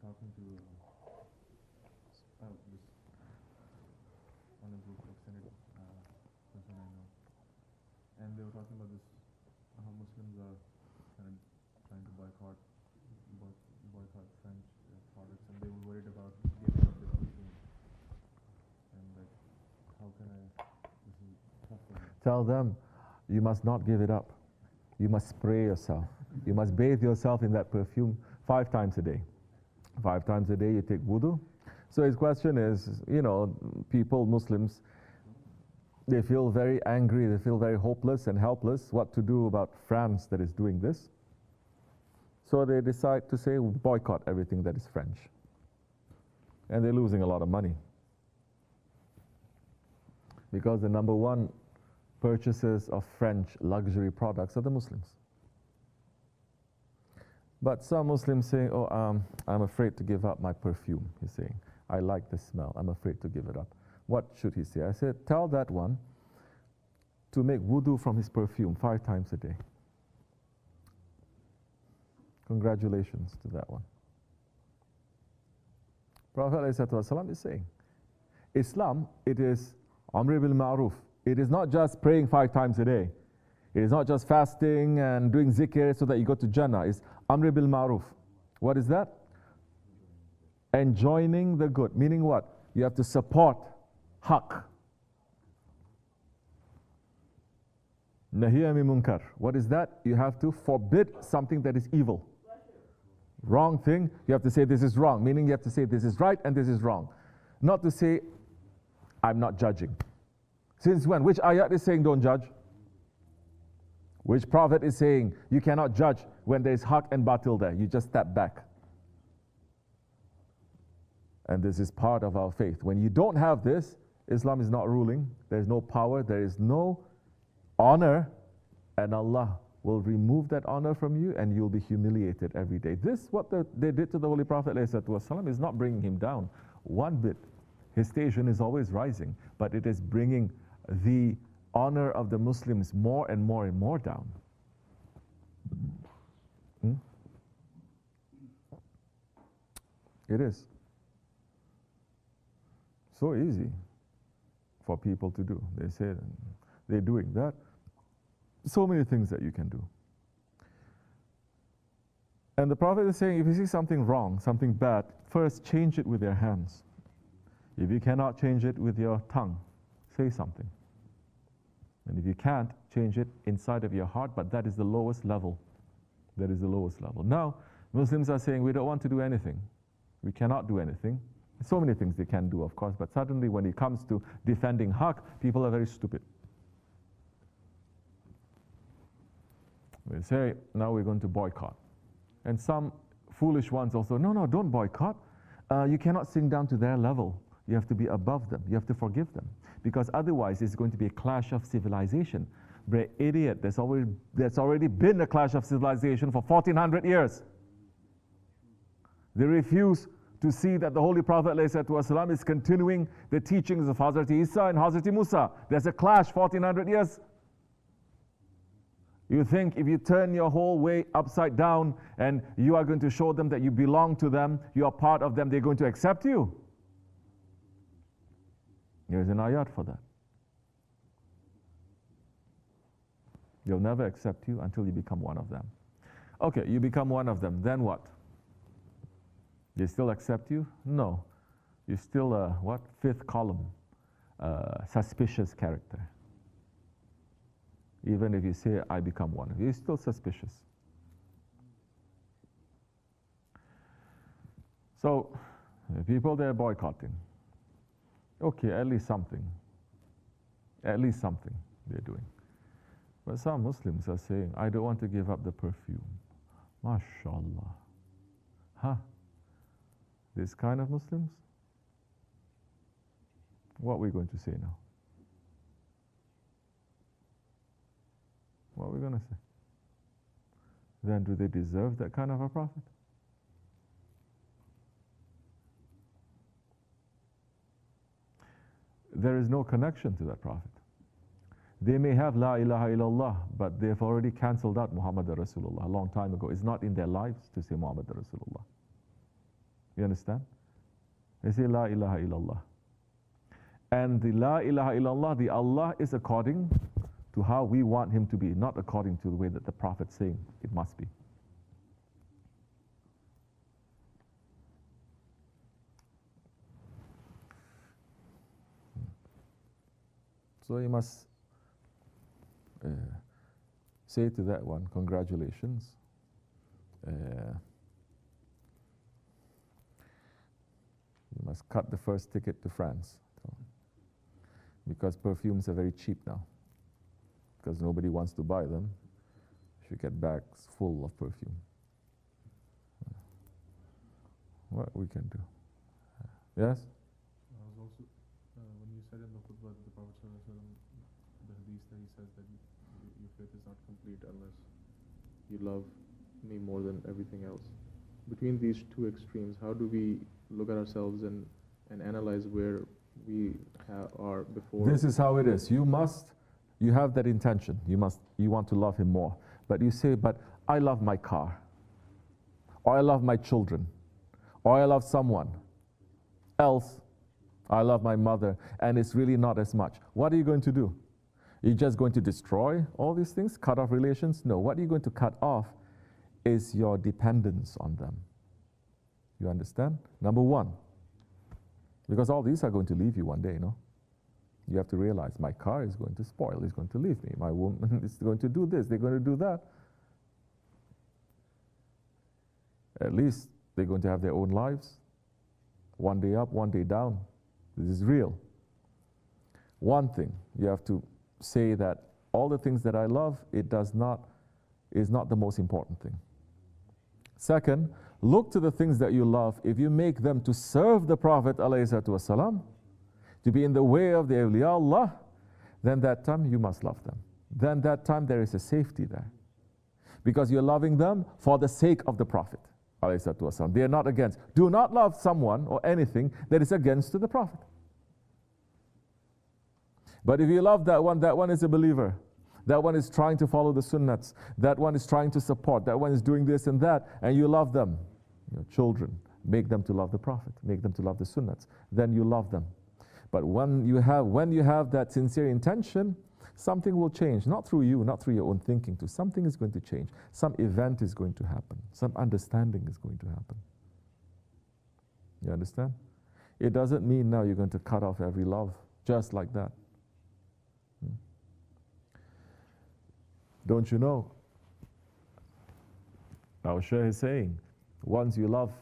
talking to this on a group extended person I know, and they were talking about this how Muslims are kind of trying to boycott French products, and they were worried about giving up their perfume. And like, how can I? This is tough for me. Tell them, you must not give it up. You must spray yourself. You must bathe yourself in that perfume 5 times a day. 5 times a day you take wudu. So his question is, you know, people, Muslims, they feel very angry, they feel very hopeless and helpless what to do about France that is doing this. So they decide to say, boycott everything that is French. And they're losing a lot of money. Because the number one purchasers of French luxury products are the Muslims. But some Muslims say, oh, I'm afraid to give up my perfume, he's saying. I like the smell, I'm afraid to give it up. What should he say? I said, tell that one to make wudu from his perfume 5 times a day. Congratulations to that one. Prophet ﷺ is saying, Islam, it is Amr bil Ma'ruf. It is not just praying 5 times a day. It is not just fasting and doing zikr so that you go to Jannah. It's Amr bil Ma'ruf. What is that? Enjoining the good. Meaning what? You have to support haqq. Nahiya min munkar. What is that? You have to forbid something that is evil. Wrong thing, you have to say this is wrong. Meaning you have to say this is right and this is wrong. Not to say, I'm not judging. Since when? Which ayat is saying don't judge? Which prophet is saying you cannot judge when there is haq and batil there? You just step back. And this is part of our faith. When you don't have this, Islam is not ruling. There is no power. There is no honor. And Allah will remove that honor from you and you'll be humiliated every day. This, what they did to the Holy Prophet ﷺ, is not bringing him down one bit. His station is always rising. But it is bringing the honor of the Muslims more and more and more down. It is so easy for people to do. They say they're doing that. So many things that you can do. And the Prophet is saying, if you see something wrong, something bad, first change it with your hands. If you cannot change it with your tongue, say something. And if you can't, change it inside of your heart, but that is the lowest level. That is the lowest level. Now, Muslims are saying we don't want to do anything. We cannot do anything. So many things they can do, of course, but suddenly when it comes to defending haqq, people are very stupid. They say, now we're going to boycott. And some foolish ones also, no, don't boycott. You cannot sink down to their level. You have to be above them. You have to forgive them. Because otherwise it's going to be a clash of civilization. But idiot, there's already been a clash of civilization for 1400 years. They refuse to see that the Holy Prophet ﷺ is continuing the teachings of Hazrat Isa and Hazrat Musa. There's a clash 1400 years. You think if you turn your whole way upside down and you are going to show them that you belong to them, you are part of them, they're going to accept you? There's an ayat for that. They'll never accept you until you become one of them. Okay, you become one of them, then what? They still accept you? No. You're still a, what? 5th column, suspicious character. Even if you say, I become one of you, you're still suspicious. So, people, they're boycotting. Okay, at least something. At least something they're doing. But some Muslims are saying, I don't want to give up the perfume. MashaAllah. Huh? This kind of Muslims? What are we going to say now? What are we going to say? Then do they deserve that kind of a prophet? There is no connection to that prophet. They may have La ilaha illallah, but they've already cancelled out Muhammad Rasulullah a long time ago. It's not in their lives to say Muhammad Rasulullah. You understand? They say La ilaha illallah. And the La ilaha illallah, the Allah is according to how we want him to be, not according to the way that the Prophet's saying it must be. So you must say to that one, congratulations. You must cut the first ticket to France. Because perfumes are very cheap now. Because nobody wants to buy them. You should get bags full of perfume. What we can do. Yes? I was also, when you said in the khutbah that the Prophet ﷺ, the hadith that he says that your faith is not complete unless you love me more than everything else. Between these two extremes, how do we look at ourselves and analyze where we are before? This is how it is. You have that intention. You want to love him more. But you say, but I love my car. Or I love my children. Or I love someone else. I love my mother. And it's really not as much. What are you going to do? You're just going to destroy all these things? Cut off relations? No. What you're going to cut off is your dependence on them. You understand? Number one. Because all these are going to leave you one day, no? You have to realize my car is going to spoil, it's going to leave me. My woman is going to do this, they're going to do that. At least they're going to have their own lives. One day up, one day down. This is real. One thing, you have to say that all the things that I love, is not the most important thing. Second, look to the things that you love. If you make them to serve the Prophet ﷺ, to be in the way of the awliya Allah, then that time you must love them. Then that time there is a safety there. Because you're loving them for the sake of the Prophet ﷺ. They are not against. Do not love someone or anything that is against to the Prophet. But if you love that one is a believer. That one is trying to follow the sunnats. That one is trying to support. That one is doing this and that. And you love them. Your children, make them to love the Prophet. Make them to love the sunnats. Then you love them. But when you have that sincere intention, something will change. Not through you, not through your own thinking. Something is going to change. Some event is going to happen. Some understanding is going to happen. You understand? It doesn't mean now you're going to cut off every love. Just like that. Don't you know? Our Shaykh is saying, once you love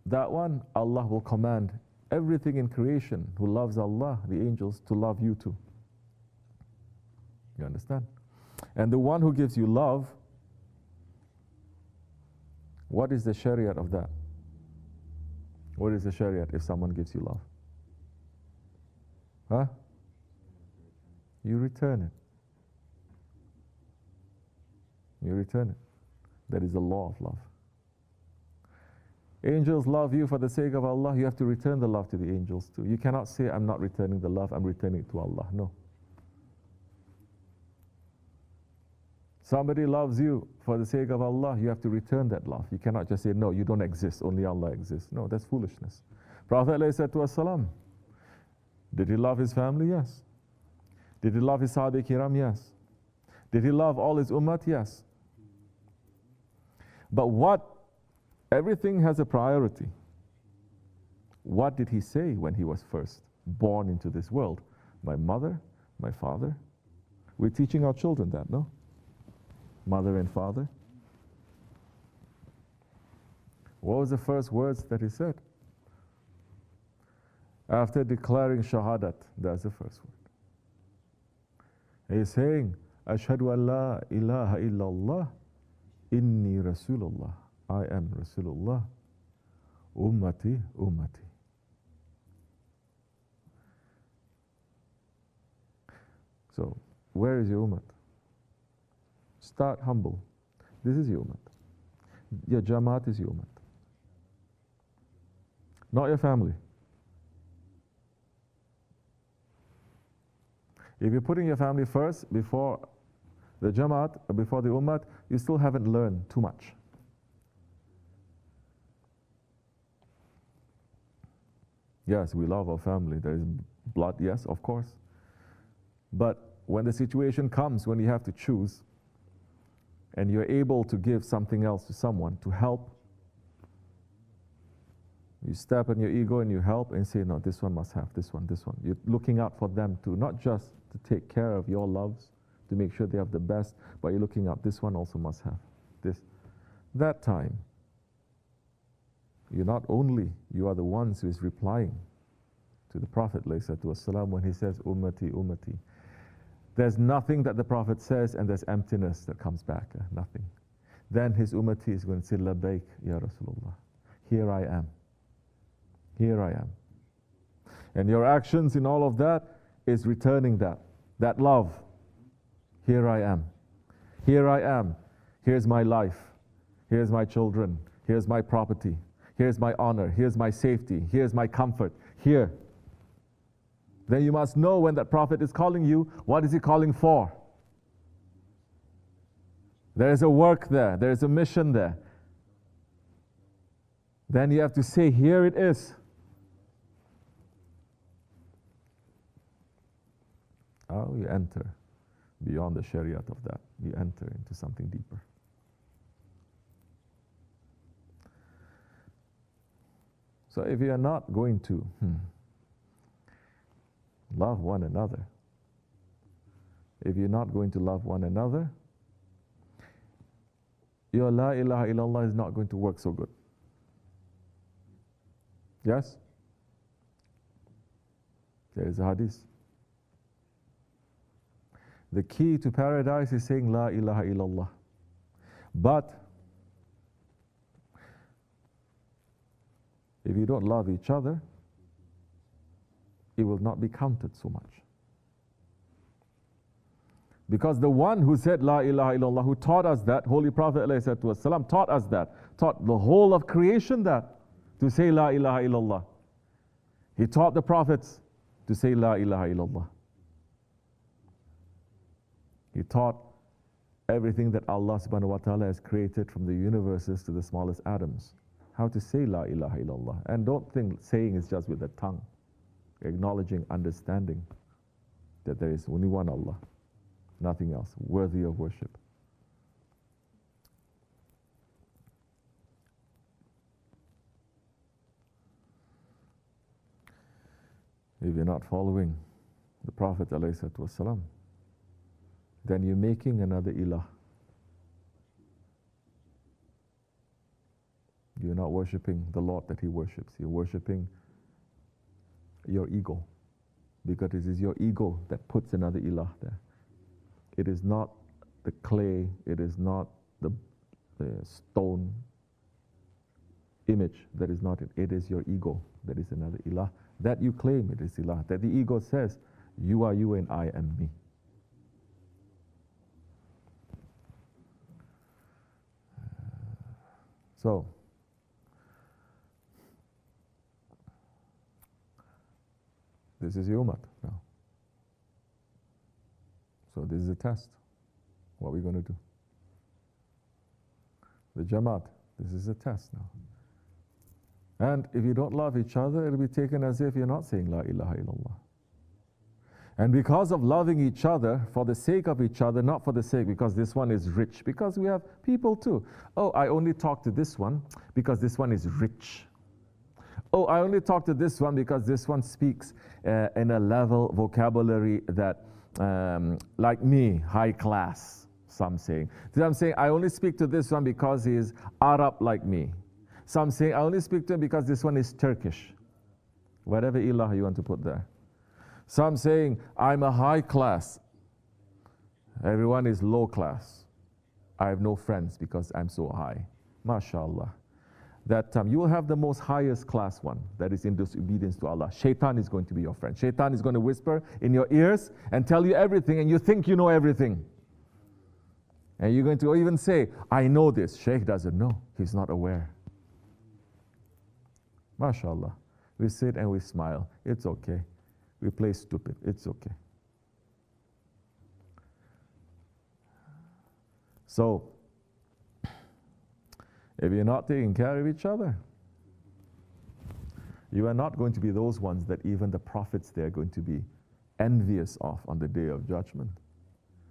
that one, Allah will command everything in creation who loves Allah, the angels, to love you too. You understand? And the one who gives you love, what is the shariat of that? What is the shariat if someone gives you love? Huh? You return it. You return it. That is the law of love. Angels love you for the sake of Allah. You have to return the love to the angels too. You cannot say, I'm not returning the love, I'm returning it to Allah. No. Somebody loves you for the sake of Allah, you have to return that love. You cannot just say, no, you don't exist, only Allah exists. No, that's foolishness. Prophet ﷺ, did he love his family? Yes. Did he love his Sahabi-Kiram? Yes. Did he love all his ummah? Yes. But everything has a priority. What did he say when he was first born into this world? My mother, my father. We're teaching our children that, no? Mother and father. What was the first words that he said? After declaring shahadat, that's the first word. He's saying, Ashhadu an la ilaha illallah, inni Rasulullah. I am Rasulullah. Ummati, ummati. So, where is your ummah? Start humble. This is your ummah. Your jamaat is your ummah. Not your family. If you're putting your family first before the jamaat, before the ummah, you still haven't learned too much. Yes, we love our family. There is blood, yes, of course. But when the situation comes, when you have to choose, and you're able to give something else to someone to help, you step on your ego and you help and say, no, this one must have, this one, this one. You're looking out for them to not just to take care of your loves, to make sure they have the best, but you're looking out, this one also must have this. That time, you not only, you are the ones who is replying to the Prophet ﷺ when he says, Ummati, Ummati. There's nothing that the Prophet says and there's emptiness that comes back, nothing. Then his Ummati is going to say, Labbaik, Ya Rasulullah. Here I am. Here I am. And your actions in all of that is returning that love. Here I am. Here I am. Here's my life. Here's my children. Here's my property. Here's my honor. Here's my safety. Here's my comfort. Here. Then you must know when that Prophet is calling you, what is he calling for? There is a work there. There is a mission there. Then you have to say, here it is. Oh, you enter beyond the shariat of that. You enter into something deeper. So if you are not going to love one another, if you're not going to love one another, your La ilaha illallah is not going to work so good. Yes? There is a hadith. The key to paradise is saying La ilaha illallah. But if you don't love each other, it will not be counted so much. Because the one who said La ilaha illallah, who taught us that, Holy Prophet ﷺ taught us that, taught the whole of creation that, to say La ilaha illallah. He taught the prophets to say La ilaha illallah. He taught everything that Allah subhanahu wa ta'ala has created from the universes to the smallest atoms, how to say La ilaha illallah. And don't think saying is just with the tongue. Acknowledging, understanding that there is only one Allah, nothing else worthy of worship. If you're not following the Prophet ﷺ, then you're making another ilah. You're not worshipping the Lord that He worships. You're worshipping your ego, because it is your ego that puts another ilah there. It is not the clay, it is not the stone image that is not it. It is your ego that is another ilah, that you claim it is ilah, that the ego says, you are you and I am me. So, this is your ummah now. So this is a test. What are we going to do? The Jamaat, this is a test now. And if you don't love each other, it'll be taken as if you're not saying La ilaha illallah. And because of loving each other, for the sake of each other, not for the sake, because this one is rich, because we have people too. Oh, I only talk to this one because this one is rich. Oh, I only talk to this one because this one speaks in a level vocabulary that, like me, high class, some saying. Some saying, I only speak to this one because he's Arab like me. Some say, I only speak to him because this one is Turkish. Whatever ilah you want to put there. Some saying, I'm a high class. Everyone is low class. I have no friends because I'm so high. MashaAllah. That time you will have the most highest class one, that is in disobedience to Allah. Shaitan is going to be your friend. Shaitan is going to whisper in your ears and tell you everything, and you think you know everything. And you're going to even say, I know this. Shaykh doesn't know. He's not aware. MashaAllah. We sit and we smile. It's okay. We play stupid. It's okay. So, if you're not taking care of each other, You are not going to be those ones that even the prophets they are going to be envious of on the day of judgment.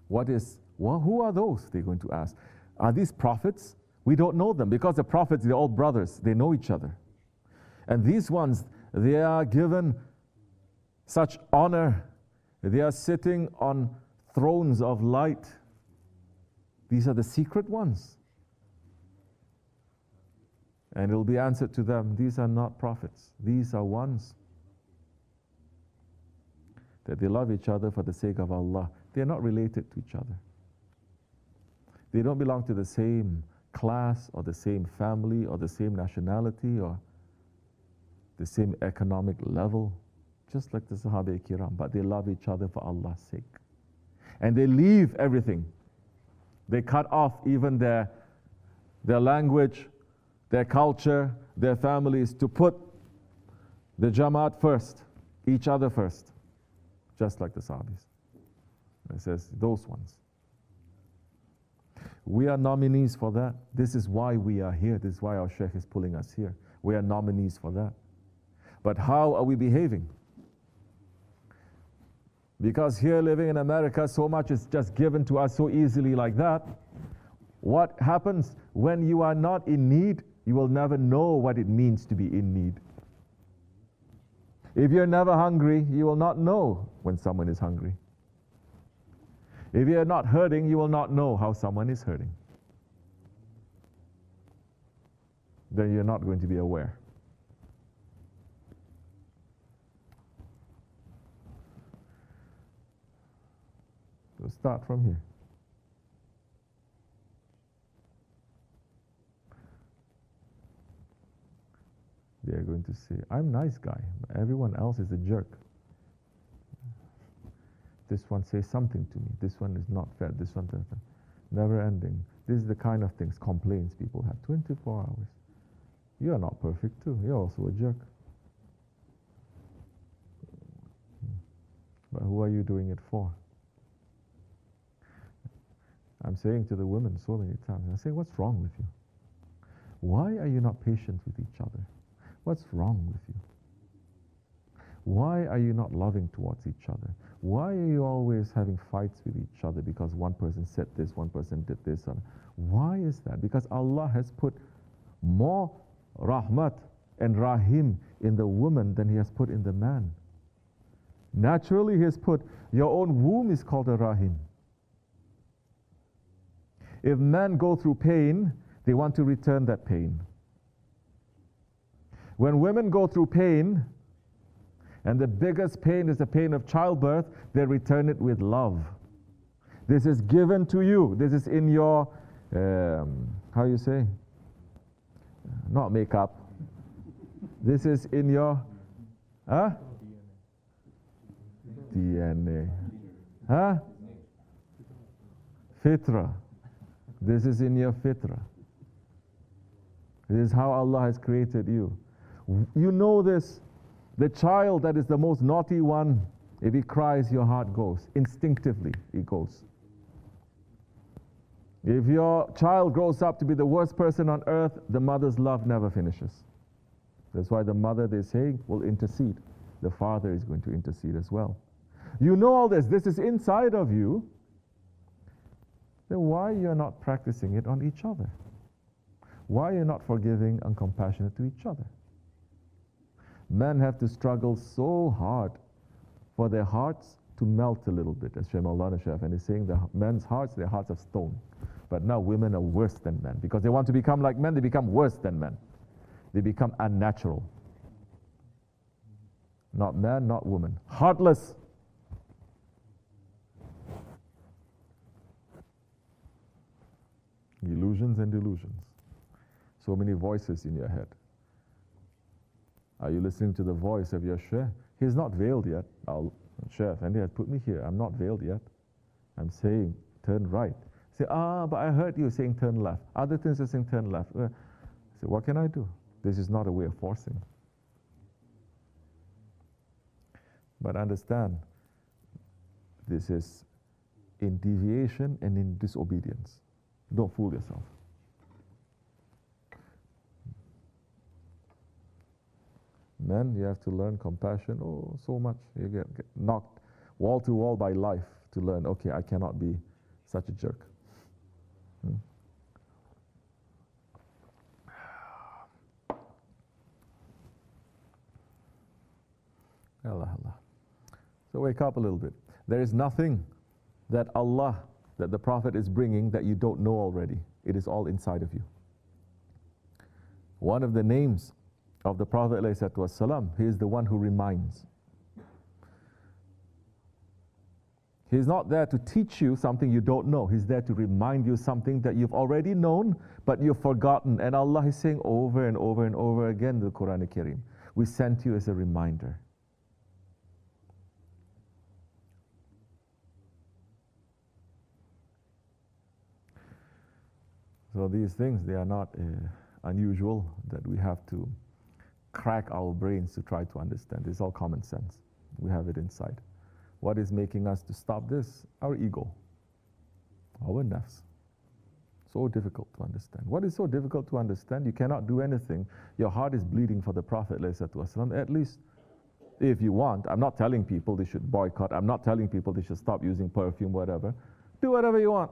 Who are those? They're going to ask. Are these prophets? We don't know them because the prophets, they're all brothers. They know each other. And these ones, they are given such honor. They are sitting on thrones of light. These are the secret ones. And it will be answered to them, these are not prophets. These are ones that they love each other for the sake of Allah. They are not related to each other. They don't belong to the same class or the same family or the same nationality or the same economic level, just like the Sahabi-Kiram, but they love each other for Allah's sake. And they leave everything. They cut off even their language, their culture, their families, to put the Jamaat first, each other first, just like the Sahabis. It says, those ones. We are nominees for that. This is why we are here. This is why our Shaykh is pulling us here. We are nominees for that. But how are we behaving? Because here living in America, so much is just given to us so easily like that. What happens when you are not in need? You will never know what it means to be in need. If you're never hungry, you will not know when someone is hungry. If you're not hurting, you will not know how someone is hurting. Then you're not going to be aware. So start from here. They are going to say, I'm a nice guy, but everyone else is a jerk. This one says something to me. This one is not fair. This one, never ending. This is the kind of things, complaints people have. 24 hours. You are not perfect too. You're also a jerk. But who are you doing it for? I'm saying to the women so many times, I say, what's wrong with you? Why are you not patient with each other? What's wrong with you? Why are you not loving towards each other? Why are you always having fights with each other because one person said this, one person did this? Why is that? Because Allah has put more rahmat and rahim in the woman than He has put in the man. Naturally, He has put, your own womb is called a rahim. If men go through pain, they want to return that pain. When women go through pain, and the biggest pain is the pain of childbirth, they return it with love. This is given to you. This is in your, how you say? Not makeup. This is in your, DNA. Fitra. This is in your fitra. This is how Allah has created you. You know this. The child that is the most naughty one, if he cries, your heart goes. Instinctively, it goes. If your child grows up to be the worst person on earth, the mother's love never finishes. That's why the mother, they say, will intercede. The father is going to intercede as well. You know all this. This is inside of you. Then why you're not practicing it on each other? Why you're not forgiving and compassionate to each other? Men have to struggle so hard for their hearts to melt a little bit, as Shaykh Maulana Shaykh, and he's saying the men's hearts, their hearts of stone. But now women are worse than men. Because they want to become like men, they become worse than men. They become unnatural. Not man, not woman. Heartless. Illusions and delusions. So many voices in your head. Are you listening to the voice of your Shaykh? He's not veiled yet. Shaykh Efendi has put me here. I'm not veiled yet. I'm saying, turn right. Say, but I heard you saying turn left. Other things are saying turn left. Say, what can I do? This is not a way of forcing. But understand, this is in deviation and in disobedience. Don't fool yourself. Man, you have to learn compassion. Oh, so much. You get knocked wall to wall by life to learn, okay, I cannot be such a jerk. Allah, Allah. So wake up a little bit. There is nothing that Allah, that the Prophet is bringing that you don't know already. It is all inside of you. One of the names of the Prophet ﷺ, he is the one who reminds. He's not there to teach you something you don't know. He's there to remind you something that you've already known, but you've forgotten. And Allah is saying over and over and over again in the Quran Al-Karim, we sent you as a reminder. So these things, they are not unusual that we have to crack our brains to try to understand. It's all common sense. We have it inside. What is making us to stop this? Our ego, our nafs. So difficult to understand. What is so difficult to understand? You cannot do anything. Your heart is bleeding for the Prophet ﷺ. At least, if you want, I'm not telling people they should boycott. I'm not telling people they should stop using perfume, whatever. Do whatever you want.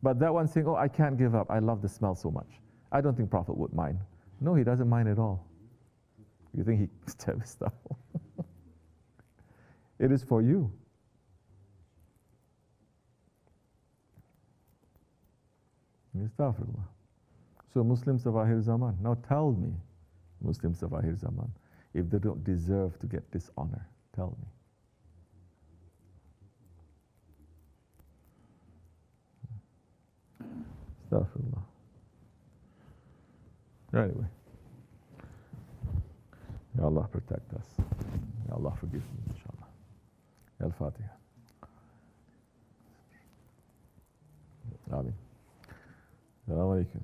But that one saying, oh, I can't give up. I love the smell so much. I don't think Prophet would mind. No, he doesn't mind at all. You think he's devastated? It is for you. Astaghfirullah. So Muslims of Akhir Zaman, now tell me, Muslims of Akhir Zaman, if they don't deserve to get this honor, tell me. Astaghfirullah. Anyway. Ya Allah protect us. Ya Allah forgive me, inshallah. Al-Fatiha. Amin. Assalamu alaikum.